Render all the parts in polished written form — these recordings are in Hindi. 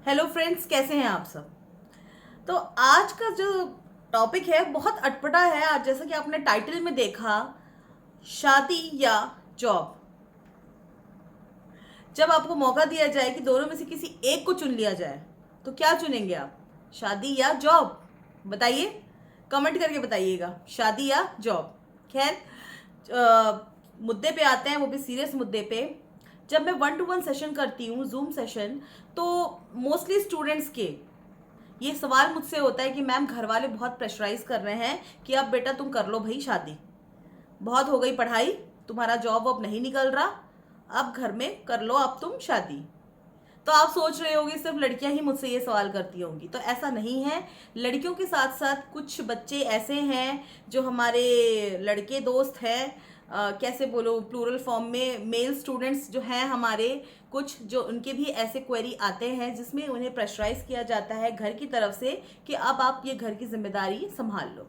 हेलो फ्रेंड्स, कैसे हैं आप सब। तो आज का जो टॉपिक है बहुत अटपटा है। आज जैसा कि आपने टाइटल में देखा, शादी या जॉब। जब आपको मौका दिया जाए कि दोनों में से किसी एक को चुन लिया जाए तो क्या चुनेंगे आप, शादी या जॉब? बताइए, कमेंट करके बताइएगा, शादी या जॉब। खैर, मुद्दे पे आते हैं, वो भी सीरियस मुद्दे पे। जब मैं 1-to-1 सेशन करती हूँ, जूम सेशन, तो मोस्टली स्टूडेंट्स के ये सवाल मुझसे होता है कि मैम, घर वाले बहुत प्रेशराइज कर रहे हैं कि अब बेटा तुम कर लो भाई शादी, बहुत हो गई पढ़ाई, तुम्हारा जॉब अब नहीं निकल रहा, अब घर में कर लो अब तुम शादी। तो आप सोच रहे होंगे सिर्फ लड़कियां ही मुझसे ये सवाल करती होंगी, तो ऐसा नहीं है। लड़कियों के साथ साथ कुछ बच्चे ऐसे हैं जो हमारे लड़के दोस्त हैं, कैसे बोलो, प्लूरल फॉर्म में मेल स्टूडेंट्स जो हैं हमारे, कुछ जो उनके भी ऐसे क्वेरी आते हैं जिसमें उन्हें प्रेशराइज किया जाता है घर की तरफ से कि अब आप ये घर की जिम्मेदारी संभाल लो।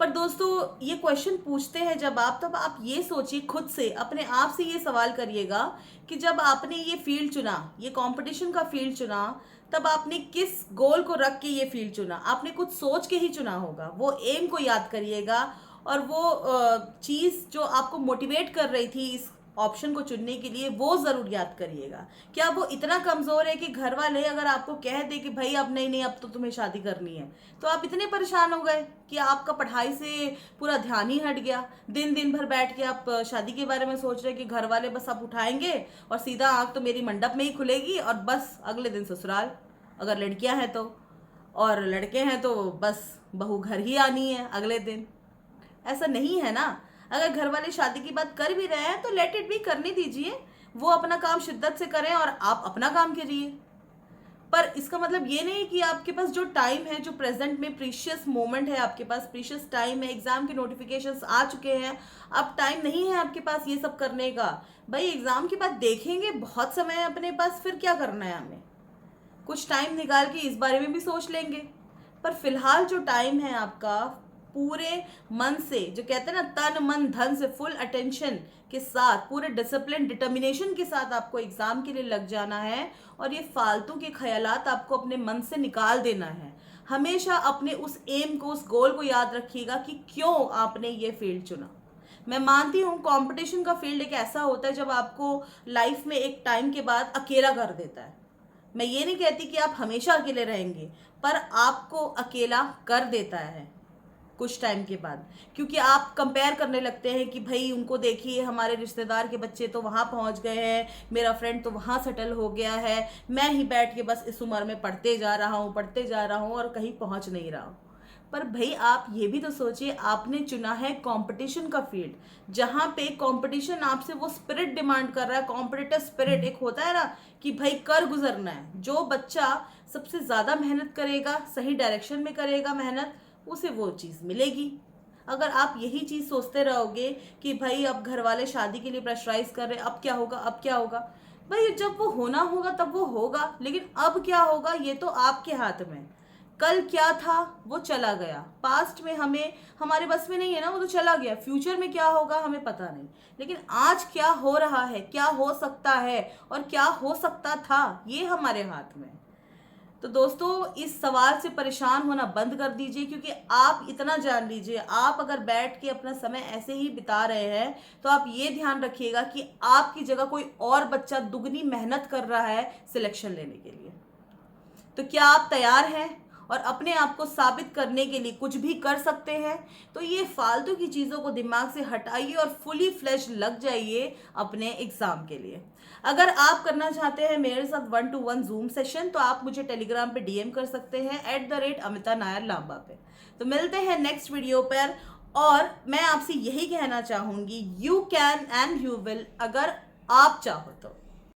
पर दोस्तों, ये क्वेश्चन पूछते हैं जब आप, तब आप ये सोचिए, खुद से अपने आप से ये सवाल करिएगा कि जब आपने ये फील्ड चुना, ये कंपटीशन का फील्ड चुना, तब आपने किस गोल को रख के ये फील्ड चुना? आपने कुछ सोच के ही चुना होगा। वो एम को याद करिएगा, और वो चीज़ जो आपको मोटिवेट कर रही थी इस ऑप्शन को चुनने के लिए, वो ज़रूर याद करिएगा। क्या वो इतना कमज़ोर है कि घर वाले अगर आपको कह दे कि भाई अब नहीं नहीं, अब तो तुम्हें शादी करनी है, तो आप इतने परेशान हो गए कि आपका पढ़ाई से पूरा ध्यान ही हट गया? दिन दिन भर बैठ के आप शादी के बारे में सोच रहे कि घर वाले बस आप उठाएंगे और सीधा आँख तो मेरी मंडप में ही खुलेगी और बस अगले दिन ससुराल, अगर लड़कियां हैं तो। और लड़के हैं तो बस बहू घर ही आनी है अगले दिन। ऐसा नहीं है ना। अगर घर वाले शादी की बात कर भी रहे हैं तो लेट इट बी, करने दीजिए। वो अपना काम शिद्दत से करें और आप अपना काम करिए। पर इसका मतलब ये नहीं कि आपके पास जो टाइम है, जो प्रेजेंट में प्रीशियस मोमेंट है, आपके पास प्रीशियस टाइम है, एग्जाम के नोटिफिकेशंस आ चुके हैं, अब टाइम नहीं है आपके पास ये सब करने का। भाई एग्जाम के बाद देखेंगे, बहुत समय है अपने पास, फिर क्या करना है हमें, कुछ टाइम निकाल के इस बारे में भी सोच लेंगे। पर फिलहाल जो टाइम है आपका, पूरे मन से, जो कहते हैं ना, तन मन धन से, फुल अटेंशन के साथ, पूरे डिसिप्लिन डिटर्मिनेशन के साथ आपको एग्जाम के लिए लग जाना है। और ये फालतू के ख्यालात आपको अपने मन से निकाल देना है। हमेशा अपने उस एम को, उस गोल को याद रखिएगा कि क्यों आपने ये फील्ड चुना। मैं मानती हूँ कंपटीशन का फील्ड एक ऐसा होता है जब आपको लाइफ में एक टाइम के बाद अकेला कर देता है। मैं ये नहीं कहती कि आप हमेशा अकेले रहेंगे, पर आपको अकेला कर देता है कुछ टाइम के बाद, क्योंकि आप कंपेयर करने लगते हैं कि भाई उनको देखिए, हमारे रिश्तेदार के बच्चे तो वहाँ पहुँच गए हैं, मेरा फ्रेंड तो वहाँ सेटल हो गया है, मैं ही बैठ के बस इस उम्र में पढ़ते जा रहा हूँ और कहीं पहुँच नहीं रहा हूँ। पर भाई आप ये भी तो सोचिए, आपने चुना है कंपटीशन का फील्ड, जहाँ पे कंपटीशन आपसे वो स्पिरिट डिमांड कर रहा है, कॉम्पिटिटिव स्पिरिट एक होता है ना, कि भाई कर गुजरना है। जो बच्चा सबसे ज़्यादा मेहनत करेगा, सही डायरेक्शन में करेगा मेहनत, उसे वो चीज़ मिलेगी। अगर आप यही चीज़ सोचते रहोगे कि भाई अब घर वाले शादी के लिए प्रेशराइज कर रहे हैं, अब क्या होगा, अब क्या होगा, भाई जब वो होना होगा तब वो होगा, लेकिन अब क्या होगा ये तो आपके हाथ में। कल क्या था वो चला गया, पास्ट में हमें, हमारे बस में नहीं है ना, वो तो चला गया। फ्यूचर में क्या होगा हमें पता नहीं, लेकिन आज क्या हो रहा है, क्या हो सकता है और क्या हो सकता था, ये हमारे हाथ में। तो दोस्तों, इस सवाल से परेशान होना बंद कर दीजिए, क्योंकि आप इतना जान लीजिए, आप अगर बैठ के अपना समय ऐसे ही बिता रहे हैं तो आप ये ध्यान रखिएगा कि आपकी जगह कोई और बच्चा दुगनी मेहनत कर रहा है सिलेक्शन लेने के लिए। तो क्या आप तैयार हैं और अपने आप को साबित करने के लिए कुछ भी कर सकते हैं? तो ये फालतू की चीज़ों को दिमाग से हटाइए और फुली फ्लैश लग जाइए अपने एग्जाम के लिए। अगर आप करना चाहते हैं मेरे साथ 1-to-1 जूम सेशन, तो आप मुझे टेलीग्राम पे डीएम कर सकते हैं @अमिता नायर लांबा पे। तो मिलते हैं नेक्स्ट वीडियो पर, और मैं आपसे यही कहना चाहूँगी, you can and you will, अगर आप चाहो तो।